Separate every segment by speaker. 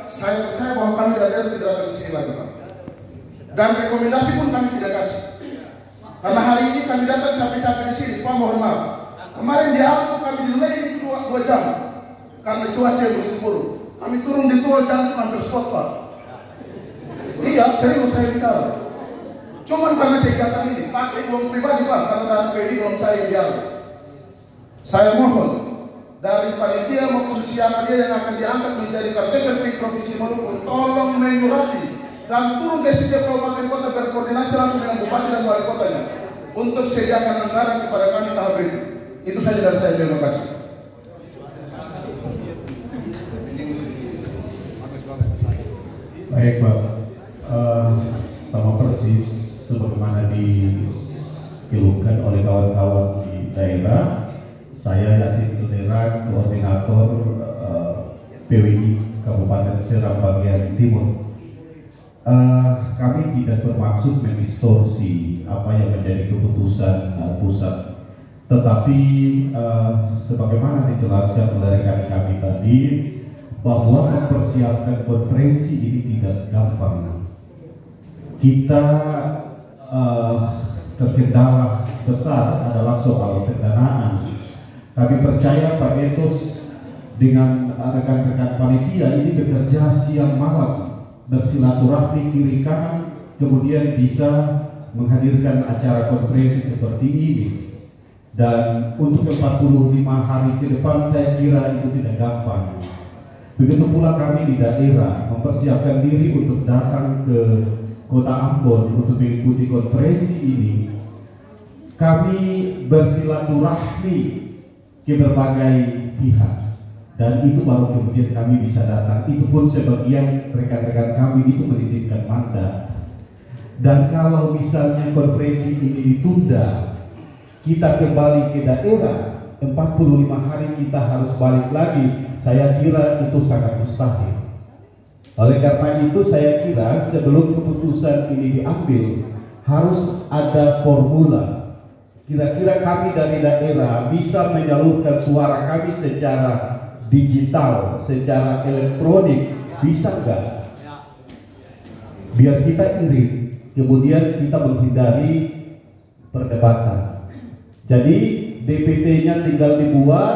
Speaker 1: Saya percaya bahwa kami tidak akan di sini lagi, Pak. Dan rekomendasi pun kami tidak kasih. Karena hari ini kami datang capek-capek di sini, Pak, mohon maaf. Kemarin di Alto kami delay 2 jam karena cuaca yang begitu buruk. Kami turun di tol jantung hampir stop, Pak. Iya, serius saya bicara. Cuman karena kegiatan ini, pakai uang pribadi, Pak, karena dana PI belum saya biar. Saya mohon dari panitia maupun siapa dia yang akan diangkat menjadi caretaker PI Provinsi Maluku, tolong menyurati dan turun ke setiap kabupaten kota berkoordinasi langsung dengan bupati dan wali kotanya untuk sediakan anggaran kepada kami tahap ini. Itu saja dari saya. Terima kasih.
Speaker 2: Baik, Pak. Sama persis sebagaimana dikeluhkan oleh kawan-kawan di daerah, saya Yasin Tudera, koordinator PWI Kabupaten Seram bagian Timur. Kami tidak bermaksud mendistorsi apa yang menjadi keputusan pusat, tetapi sebagaimana dijelaskan oleh rekan kami tadi, bahwa mempersiapkan konferensi ini tidak gampang. Kita terkendala besar adalah soal pendanaan. Kami percaya Pak Etos dengan rekan-rekan panitia ini bekerja siang malam, bersilaturahmi kiri kanan, kemudian bisa menghadirkan acara konferensi seperti ini. Dan untuk 45 hari ke depan saya kira itu tidak gampang. Begitu pula kami di daerah mempersiapkan diri untuk datang ke Kota Ambon untuk mengikuti konferensi ini. Kami bersilaturahmi ke berbagai pihak dan itu baru kemudian kami bisa datang. Itu pun sebagian rekan-rekan kami itu menitipkan mandat. Dan kalau misalnya konferensi ini ditunda, kita kembali ke daerah, 45 hari kita harus balik lagi, saya kira itu sangat mustahil. Oleh karena itu saya kira sebelum keputusan ini diambil harus ada formula. Kira-kira kami dari daerah bisa menyalurkan suara kami secara digital, secara elektronik, bisa nggak? Biar kita irit, kemudian kita menghindari perdebatan. Jadi DPT-nya tinggal dibuat,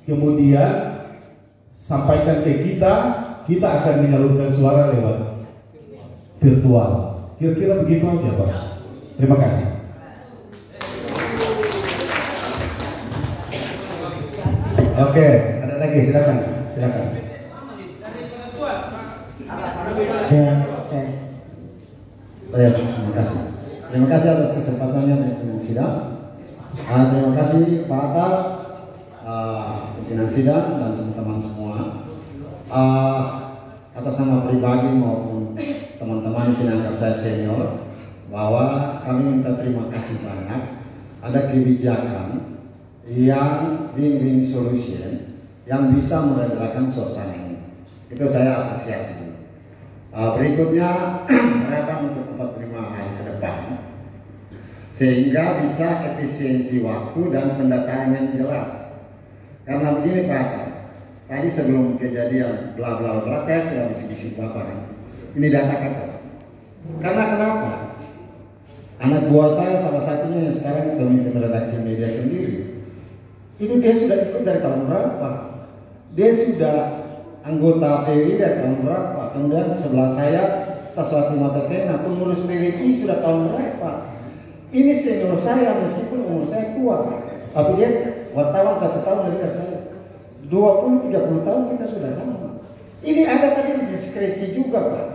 Speaker 2: kemudian sampaikan ke kita akan menyalurkan suara lewat virtual. Kira-kira begitu aja, Pak. Terima kasih.
Speaker 3: Oke, ada lagi, silakan. Ya, terima kasih. Terima kasih atas kesempatannya di sidang. Terima kasih Pak Atal, pimpinan sidang dan teman-teman semua. Atas nama pribadi maupun teman-teman sidang saya senior, bahwa kami minta terima kasih banyak. Ada kebijakan yang win-win solution yang bisa meredakan suasana ini. Itu saya apresiasi. Berikutnya harapan untuk 45 hari ke depan, sehingga bisa efisiensi waktu dan pendataan yang jelas. Karena begini Pak, tadi sebelum kejadian bla bla bla saya sudah bisik-bisik Bapak kan? Ini data kata. Karena kenapa? Anak buah saya salah satunya yang sekarang pemimpin redaksi media sendiri, itu dia sudah ikut dari tahun berapa? Dia sudah anggota PWI dari tahun berapa? Kemudian sebelah saya Saswati Matakena pengurus PWI sudah tahun berapa? Ini senior saya meskipun umur saya tua, tapi dia wartawan 1 tahun lebih dari saya. 20-30 tahun kita sudah sama. Ini ada tadi diskresi juga Pak.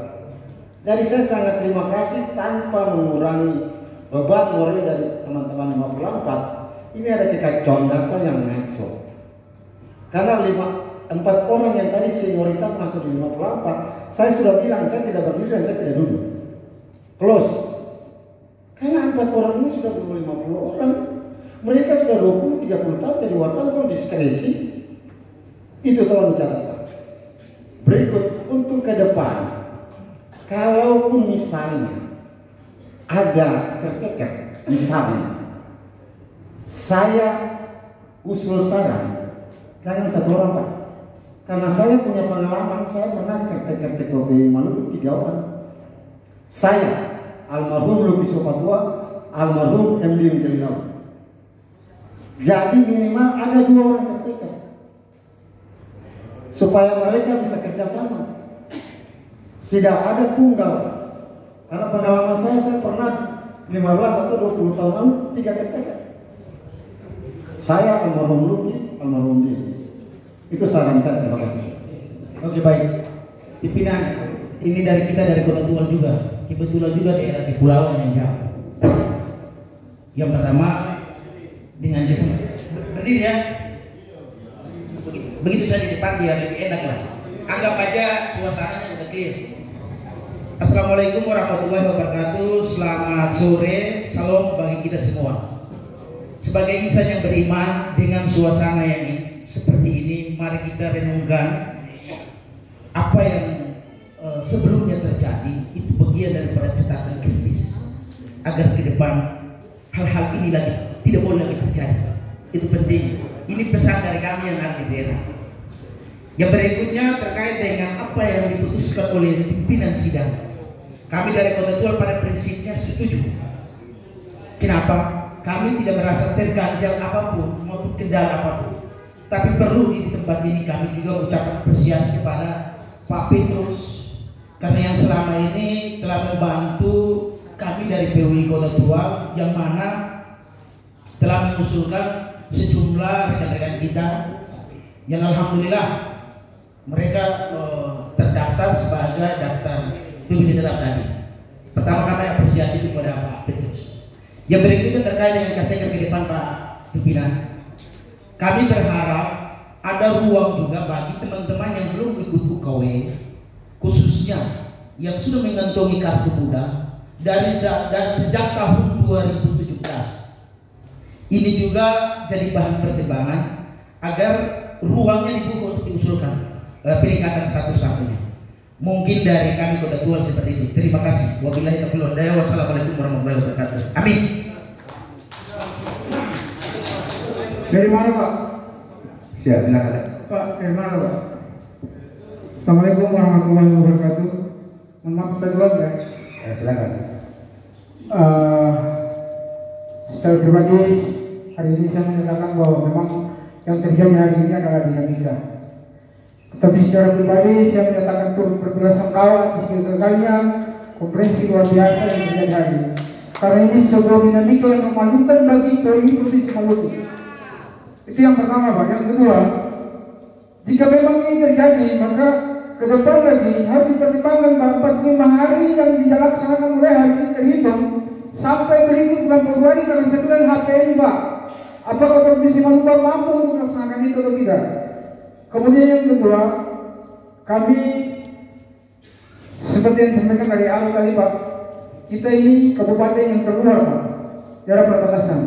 Speaker 3: Jadi saya sangat terima kasih tanpa mengurangi beban moral dari teman-teman 54. Ini ada kekacauan data yang ngaco. Karena 4 orang yang tadi senioritas masuk di 54, saya sudah bilang saya tidak berdiri dan saya tidak duduk. Close. Karena 4 orang ini sudah belum 50 orang. Mereka sudah 20-30 tahun dari wartawan kalau diskresi. Itu tolong dicatat. Berikut untuk ke depan, kalaupun misalnya ada caretaker, misalnya saya usul saran, jangan 1 orang Pak, Karena saya punya pengalaman, saya pernah kertek KPI Maluku 3 orang. Saya, almarhum Luki Sopatua, almarhum MD Mjelilau. Jadi minimal ada 2 orang kertek supaya mereka bisa kerjasama. Tidak ada tunggal. Karena pengalaman saya pernah 15 atau 20 tahun lalu 3 kertek. Saya, almarhum Luki, almarhum dia. Itu saran saya, terima kasih.
Speaker 4: Oke, baik. Pimpinan, ini dari kita dari Kota Tua juga. Kebetulan juga daerah di Pulau yang jauh. Yang pertama dengan desa berdiri ya. Begitu saja dipanggil ya, lebih enak lah. Anggap aja suasananya udah clear. Assalamualaikum warahmatullahi wabarakatuh. Selamat sore, salam bagi kita semua. Sebagai insan yang beriman dengan suasana yang seperti ini, mari kita renungkan apa yang sebelumnya terjadi. Itu bagian daripada catatan kritis agar ke depan hal-hal ini lagi tidak boleh lagi terjadi. Itu penting. Ini pesan dari kami yang ada di daerah. Yang berikutnya terkait dengan apa yang diputuskan oleh pimpinan sidang. Kami dari Kota Tua pada prinsipnya setuju. Kenapa? Kami tidak merasa terganjal apapun maupun kendala apapun. Tapi perlu di tempat ini kami juga ucapkan apresiasi kepada Pak Petrus karena yang selama ini telah membantu kami dari PUI Kota Tua, yang mana telah mengusulkan sejumlah rekan-rekan kita yang alhamdulillah mereka terdaftar sebagai daftar pemilih tetap tadi. Pertama kami apresiasi kepada Pak Petrus. Yang berikutnya terkait dengan KTK ke depan Pak Pimpinan. Kami berharap ada ruang juga bagi teman-teman yang belum ikut UKW, khususnya yang sudah mengantongi kartu muda dari sejak tahun 2017. Ini juga jadi bahan pertimbangan agar ruangnya dibuka untuk diusulkan peningkatan satu-satunya. Mungkin dari kami Kota Tua seperti itu. Terima kasih. Wabillahi taufiq wal hidayah. Wassalamualaikum warahmatullahi wabarakatuh. Amin.
Speaker 5: Dari mana Pak?
Speaker 3: Silakan.
Speaker 5: Pak, dari mana Pak? Assalamualaikum warahmatullahi wabarakatuh. Mohon maaf saya duluan ya.
Speaker 3: Silakan.
Speaker 5: Secara pribadi hari ini saya menyatakan bahwa memang yang terjadi hari ini adalah dinamika. Tapi secara pribadi saya menyatakan turut berbelasungkawa atas gagalnya konferensi luar biasa yang terjadi hari ini. Karena ini sebuah dinamika yang memalukan bagi PUI Provinsi Maluku. Itu yang pertama Pak. Yang kedua, jika memang ini terjadi, maka ke depan lagi harus dipertimbangkan bahwa 45 hari yang dilaksanakan mulai hari ini terhitung sampai berikut bulan Februari tanggal 9 HPN Pak. Apakah Provinsi Maluku mampu untuk melaksanakan itu atau tidak? Kemudian yang kedua, kami seperti yang disampaikan dari awal tadi Pak, kita ini kabupaten yang terluar Pak, daerah perbatasan.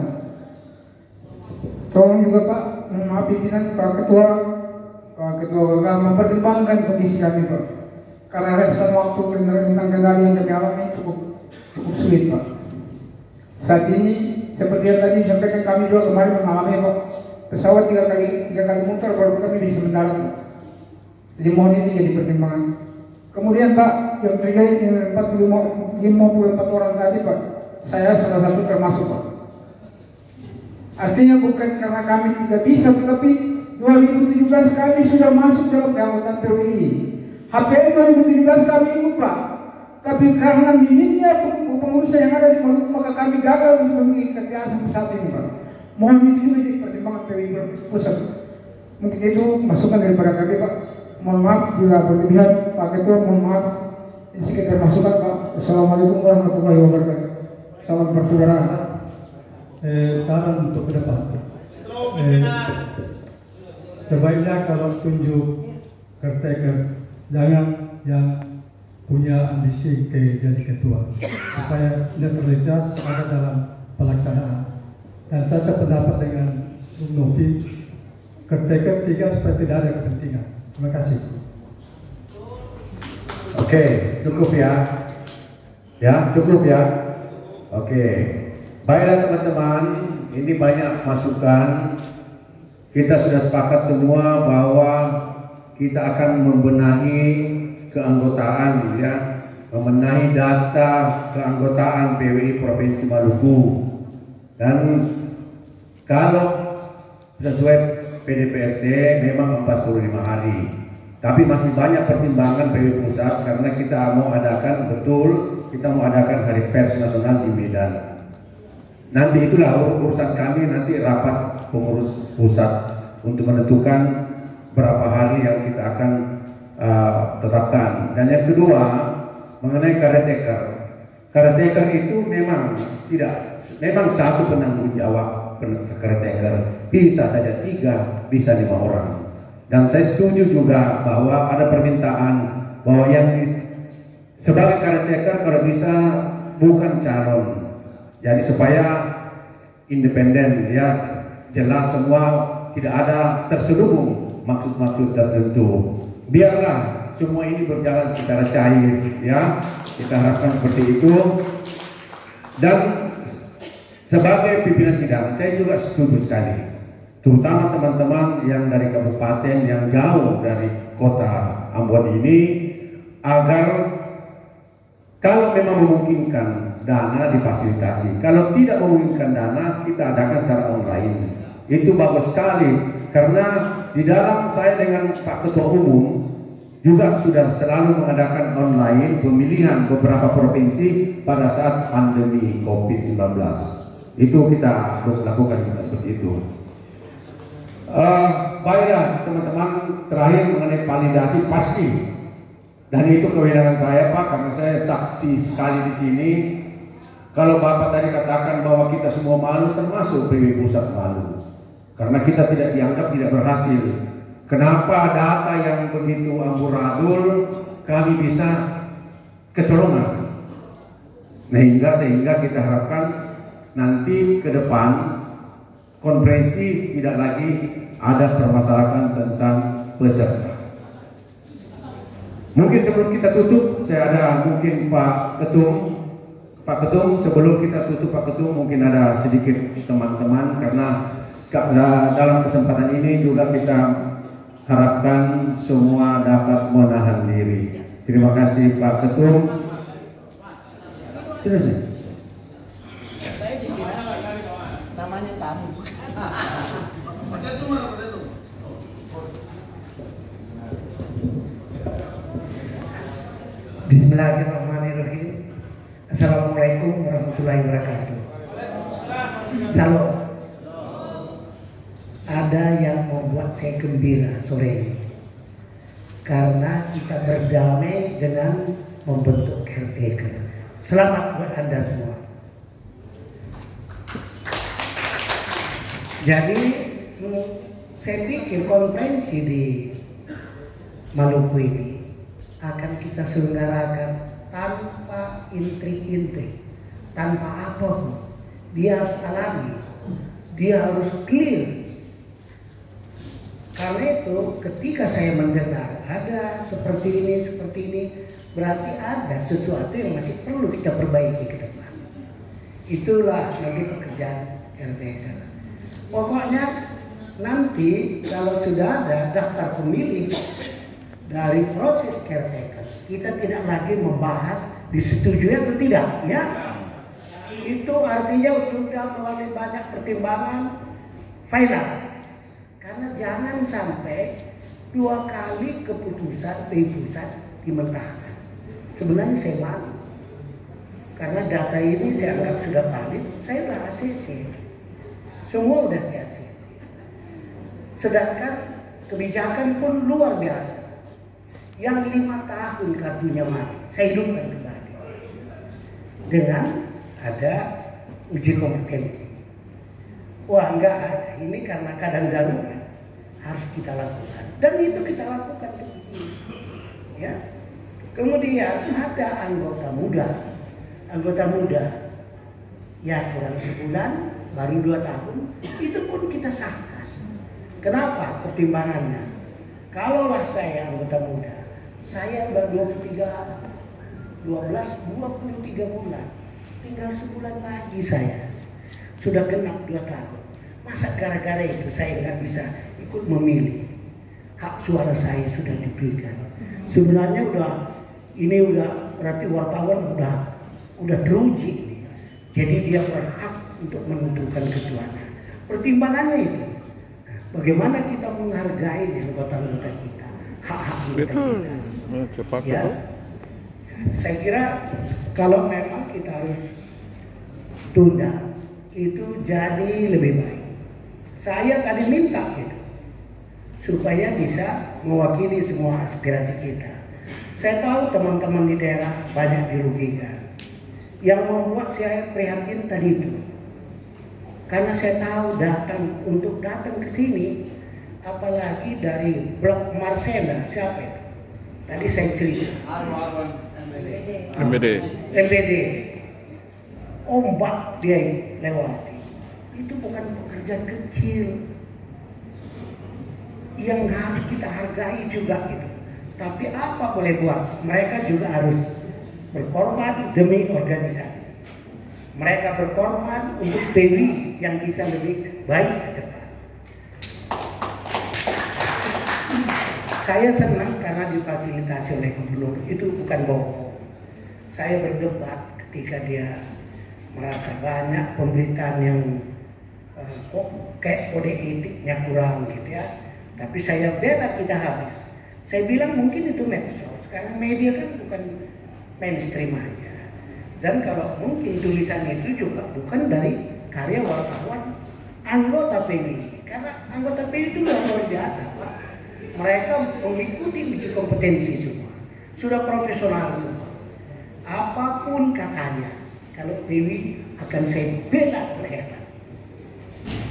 Speaker 5: Tolong juga Pak, maaf pimpinan Pak Ketua mempertimbangkan kondisi kami Pak. Karena resan waktu tentang kendali yang kami alami cukup sulit Pak. Saat ini seperti yang tadi disampaikan, kami juga kemarin mengalami Pak, pesawat tiga kali muter baru kami bisa mendarat. Jadi mohon ini jadi pertimbangan. Kemudian Pak, yang terjadi dengan 54 orang tadi Pak, saya salah satu termasuk Pak. Artinya bukan karena kami tidak bisa, tetapi 2017 kami sudah masuk dalam keanggotaan PUI. HPN 2017 kami ikut Pak. Tapi karena minimnya pengurus yang ada di Maluku, maka kami gagal untuk mengikuti ASN saat ini Pak. Mohon itu juga jadi pertimbangan PUI pusat. Mungkin itu masukan daripada kami Pak. Mohon maaf bila berlebihan Pak Ketua, mohon maaf. Ini sekitar masukan Pak. Assalamualaikum warahmatullahi wabarakatuh. Salam persaudaraan.
Speaker 6: Saran untuk ke depan. Sebaiknya kalau tunjuk caretaker, jangan yang punya ambisi jadi ketua, supaya netralitas ada dalam pelaksanaan. Dan saya sependapat dengan Bung Novi, caretaker 3 supaya tidak ada kepentingan. Terima kasih.
Speaker 7: Oke, cukup ya. Ya, cukup ya. Oke. Baiklah teman-teman, ini banyak masukan. Kita sudah sepakat semua bahwa kita akan membenahi keanggotaan, ya, membenahi data keanggotaan PWI Provinsi Maluku. Dan kalau sesuai PDPRT memang 45 hari, tapi masih banyak pertimbangan PWI Pusat karena kita mau adakan hari pers nasional di Medan. Nanti itulah urusan kami, nanti rapat pengurus pusat untuk menentukan berapa hari yang kita akan tetapkan. Dan yang kedua, mengenai caretaker. Caretaker itu memang satu penanggung jawab caretaker, bisa saja 3, bisa 5 orang. Dan saya setuju juga bahwa ada permintaan bahwa sebagai caretaker kalau bisa bukan calon, jadi supaya independen, ya, jelas semua, tidak ada terselubung maksud-maksud tertentu. Biarlah semua ini berjalan secara cair, ya, kita harapkan seperti itu. Dan sebagai pimpinan sidang, saya juga setuju sekali, terutama teman-teman yang dari kabupaten yang jauh dari kota Ambon ini, agar kalau memang memungkinkan dana difasilitasi, kalau tidak memungkinkan dana kita adakan secara online. Itu bagus sekali, karena di dalam saya dengan Pak Ketua Umum juga sudah selalu mengadakan online pemilihan beberapa provinsi pada saat pandemi COVID-19. Itu kita lakukan juga seperti itu. Baiklah teman-teman, terakhir mengenai validasi pasti, dan itu kewenangan saya Pak, karena saya saksi sekali di sini. Kalau Bapak tadi katakan bahwa kita semua malu, termasuk PWI Pusat malu, karena kita tidak dianggap tidak berhasil. Kenapa data yang begitu amburadul kami bisa kecolongan? Sehingga kita harapkan nanti ke depan konferensi tidak lagi ada permasalahan tentang peserta. Mungkin sebelum kita tutup, saya ada mungkin Pak Ketum, sebelum kita tutup Pak Ketum, mungkin ada sedikit teman-teman, karena dalam kesempatan ini juga kita harapkan semua dapat menahan diri. Terima kasih Pak Ketum. Silakan.
Speaker 8: Saya di sini namanya tamu. Bismillahirrahmanirrahim. Assalamualaikum warahmatullahi wabarakatuh. Salam. Ada yang membuat saya gembira sore ini, karena kita berdamai dengan membentuk caretaker. Selamat buat Anda semua. Jadi saya pikir konferensi di Maluku ini akan kita selenggarakan tanpa intrik-intrik, tanpa apapun. Dia harus alami, dia harus clear. Karena itu ketika saya mendengar ada seperti ini, berarti ada sesuatu yang masih perlu kita perbaiki ke depan. Itulah nanti pekerjaan caretaker. Pokoknya nanti kalau sudah ada daftar pemilih dari proses caretaker, kita tidak lagi membahas disetujui atau tidak, ya. Itu artinya sudah melalui banyak pertimbangan final. Karena jangan sampai 2 kali keputusan pusat dimentahkan. Sebenarnya saya malu, karena data ini saya anggap sudah valid, saya sudah ACC, semua sudah saya ACC. Sedangkan kebijakan pun luar biasa. Yang 5 tahun kartunya mati, saya hidupkan kembali dengan ada uji kompetensi. Wah, enggak ada. Ini karena keadaan darurat harus kita lakukan, dan itu kita lakukan begini, ya. Kemudian ada anggota muda, ya kurang sebulan, baru 2 tahun, itu pun kita sahkan. Kenapa? Pertimbangannya, kalaulah saya anggota muda, saya udah 23 bulan, tinggal sebulan lagi saya sudah genap 2 tahun. Masa gara-gara itu saya nggak bisa ikut memilih? hak suara saya sudah diberikan. Sebenarnya udah berarti wartawan udah teruji. Jadi dia berhak untuk menentukan ketuanya. Pertimbangannya itu, bagaimana kita menghargai anggota-anggota kita, hak-hak kita. Ya, saya kira kalau memang kita harus tunda, itu jadi lebih baik. Saya tadi minta gitu, supaya bisa mewakili semua aspirasi kita. Saya tahu teman-teman di daerah banyak dirugikan. Yang membuat saya prihatin tadi itu, karena saya tahu untuk datang ke sini, apalagi dari blok Marsenda, siapa itu? Tadi saya cerita. MBD. Ombak dia lewati. Itu bukan pekerjaan kecil yang harus kita hargai juga gitu. Tapi apa boleh buat? Mereka juga harus berkorban demi organisasi. Mereka berkorban untuk PWI yang bisa lebih baik ke depan. Saya senang karena difasilitasi oleh gubernur, itu bukan bohong. Saya berdebat ketika dia merasa banyak pemberitaan yang kok kayak kode etiknya kurang gitu ya. Tapi saya bela tidak habis. Saya bilang mungkin itu medsos, karena media kan bukan mainstream aja. Dan kalau mungkin tulisan itu juga bukan dari karya wartawan anggota PWI, karena anggota PWI itu luar biasa Pak. Mereka mengikuti uji kompetensi semua, sudah profesional semua. Apapun katanya, kalau PWI akan saya bela terhebat.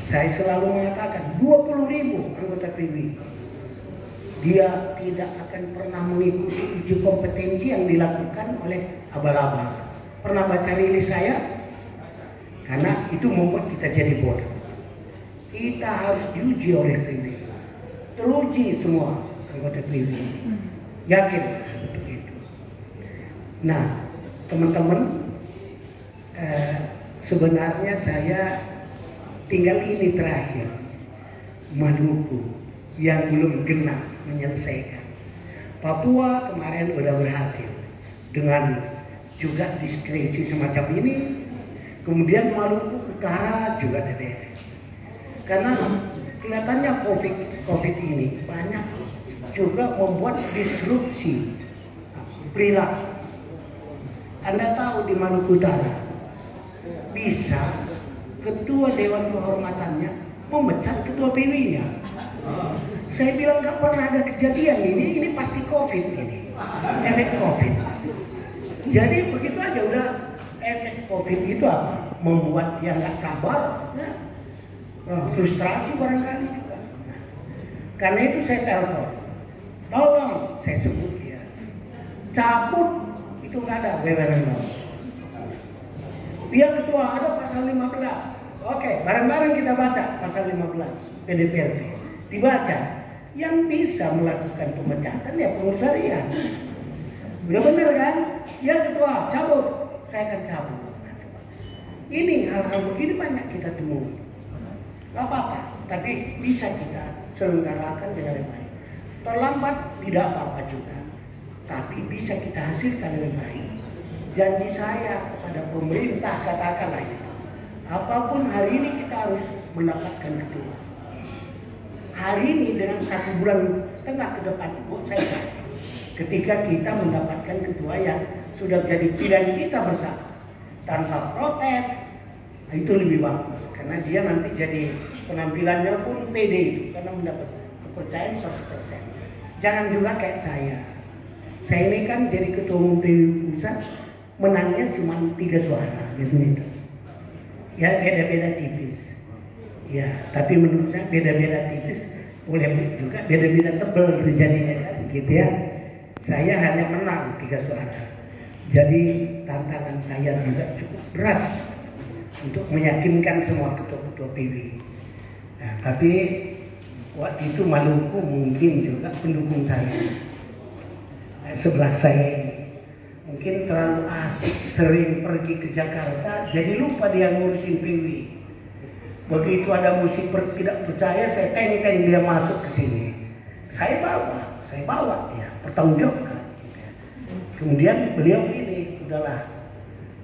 Speaker 8: Saya selalu mengatakan 20.000 anggota PWI, dia tidak akan pernah mengikuti uji kompetensi yang dilakukan oleh abal-abal. Pernah baca rilis saya? Karena itu membuat kita jadi bodoh. Kita harus diuji oleh PWI. Teruji semua anggota PWI. Yakin untuk itu. Nah, teman-teman, sebenarnya saya tinggal ini terakhir, Maluku yang belum genap menyelesaikan. Papua kemarin sudah berhasil dengan juga diskresi semacam ini. Kemudian Maluku Utara juga ada. Karena kelihatannya COVID ini banyak juga membuat disrupsi perilaku. Anda tahu di Maluku Utara bisa ketua Dewan Kehormatannya memecat ketua PWI-nya. Saya bilang nggak pernah ada kejadian ini pasti COVID ini, efek COVID. Jadi begitu aja udah efek COVID itu apa? Membuat dia nggak sabar, frustrasi barangkali juga. Karena itu saya telepon, tolong saya sebut ya, cabut itu nggak ada wewenang. Dia ketua ada pasal 15. Oke, bareng-bareng kita baca pasal 15 PDPRT. Dibaca, yang bisa melakukan pemecatan ya pengurus harian. Udah bener kan? Ya ketua, cabut. Saya akan cabut. Ini hal-hal begini banyak kita temui. Gak apa-apa, tapi bisa kita selenggarakan dengan baik. Terlambat tidak apa-apa juga, tapi bisa kita hasilkan dengan baik. Janji saya kepada pemerintah katakanlah itu. Apapun hari ini kita harus mendapatkan ketua. Hari ini dengan 1,5 bulan ke depan buat saya, ketika kita mendapatkan ketua yang sudah jadi pilihan kita bersama tanpa protes, itu lebih bagus karena dia nanti jadi penampilannya pun pede itu karena mendapat kepercayaan 100%. Jangan juga kayak saya ini kan jadi ketua umum PWI pusat, menangnya cuma 3 suara gitu. Ya beda-beda tipis. Ya, tapi menurut saya beda-beda tipis, boleh juga beda-beda tebal terjadinya kan, gitu ya. Saya hanya menang 3 suara. Jadi tantangan saya juga cukup berat untuk meyakinkan semua ketua-ketua PWI. Nah, tapi waktu itu Maluku mungkin juga pendukung saya. Sebelah saya ini mungkin terlalu asik, sering pergi ke Jakarta, jadi lupa dia ngurusin PWI. Begitu ada musik tidak percaya, saya teng-teng dia masuk ke sini. saya bawa ya, pertanggungjawabkan. Kemudian beliau ini, udahlah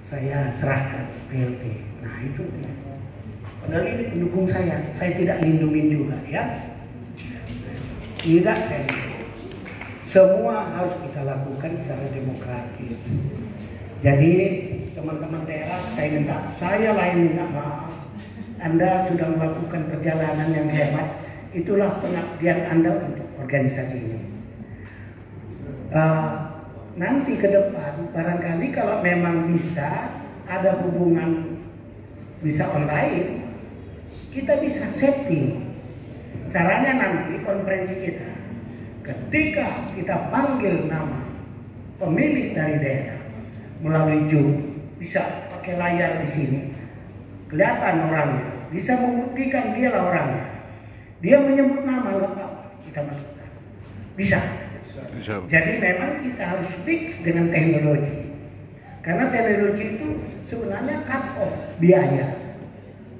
Speaker 8: saya serahkan PLT. Nah itu dia. Padahal ini pendukung saya tidak lindungin juga ya. Tidak, saya semua harus kita lakukan secara demokratis. Jadi teman-teman daerah, saya minta maaf. Anda sudah melakukan perjalanan yang hebat. Itulah pengabdian Anda untuk organisasi ini. Nanti ke depan, barangkali kalau memang bisa ada hubungan bisa online, kita bisa setting. Caranya nanti konferensi kita, ketika kita panggil nama pemilih dari daerah melalui Zoom, bisa pakai layar di sini, kelihatan orangnya, bisa membuktikan dia lah orangnya. Dia menyebut nama, nggak apa-apa, kita masukkan, bisa. Jadi memang kita harus fix dengan teknologi, karena teknologi itu sebenarnya cut off biaya,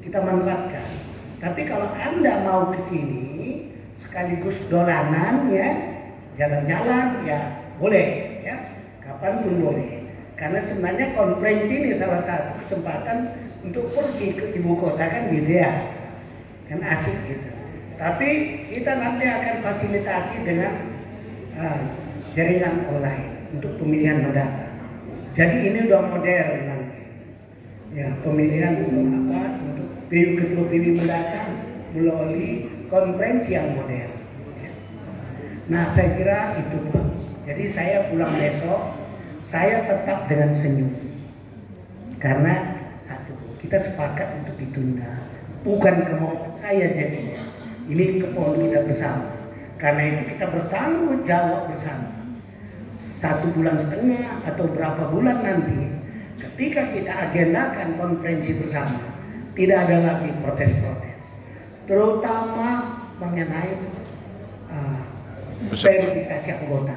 Speaker 8: kita manfaatkan. Tapi kalau Anda mau ke sini sekaligus dolanan ya, jalan-jalan ya boleh ya, kapanpun boleh. Karena sebenarnya konferensi ini salah satu kesempatan untuk pergi ke ibu kota kan gitu ya, kan asik gitu. Tapi kita nanti akan fasilitasi dengan jaringan online untuk pemilihan mendatang. Jadi ini udah modern nanti. Ya, pemilihan untuk apa? Untuk ketua pilih mendatang melalui konferensi yang modern. Ya. Nah, saya kira itu Pak. Jadi saya pulang besok, saya tetap dengan senyum. Karena satu, kita sepakat untuk ditunda. Bukan kemauan saya jadinya. Ini kemauan kita bersama. Karena itu kita bertanggung jawab bersama. 1,5 bulan atau berapa bulan nanti, ketika kita agendakan konferensi bersama, tidak ada lagi protes-protes, terutama mengenai verifikasi anggota.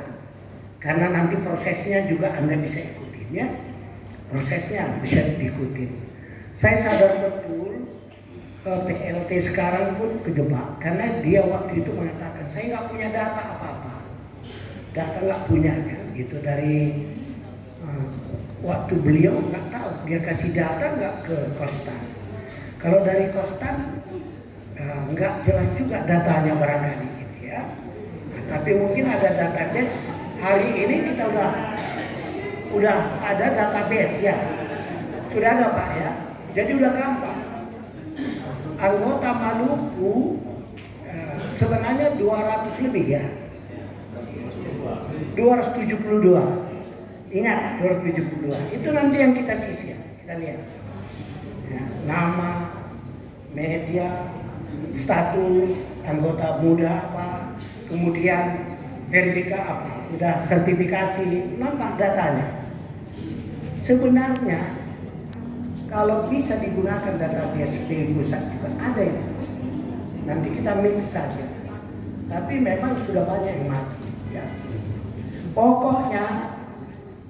Speaker 8: Karena nanti prosesnya juga Anda bisa ikutin ya, prosesnya bisa diikutin. Saya sadar betul PLT sekarang pun kejebak, karena dia waktu itu mengatakan saya nggak punya data apa-apa, data nggak punya kan, gitu dari waktu beliau nggak tahu dia kasih data nggak ke Kostan. Kalau dari Kostan nggak jelas juga datanya barangkali gitu ya. Nah, tapi mungkin ada database. Hari ini kita udah ada database ya, sudah ada Pak ya. Jadi udah gampang. Anggota Maluku sebenarnya 200 lebih ya. 272. Ingat 272. Itu nanti yang kita sisir, kita lihat. Ya, nama, media, status anggota muda apa, kemudian verifikasi apa, udah sertifikasi, nama datanya. Sebenarnya kalau bisa digunakan database di pusat juga ada ya. Nanti kita mix saja. Tapi memang sudah banyak yang mati. Ya. Pokoknya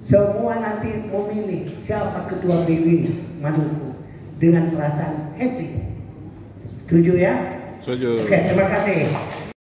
Speaker 8: semua nanti memilih siapa ketua BW Maluku dengan perasaan happy. Setuju ya?
Speaker 9: Setuju.
Speaker 8: Oke, terima kasih.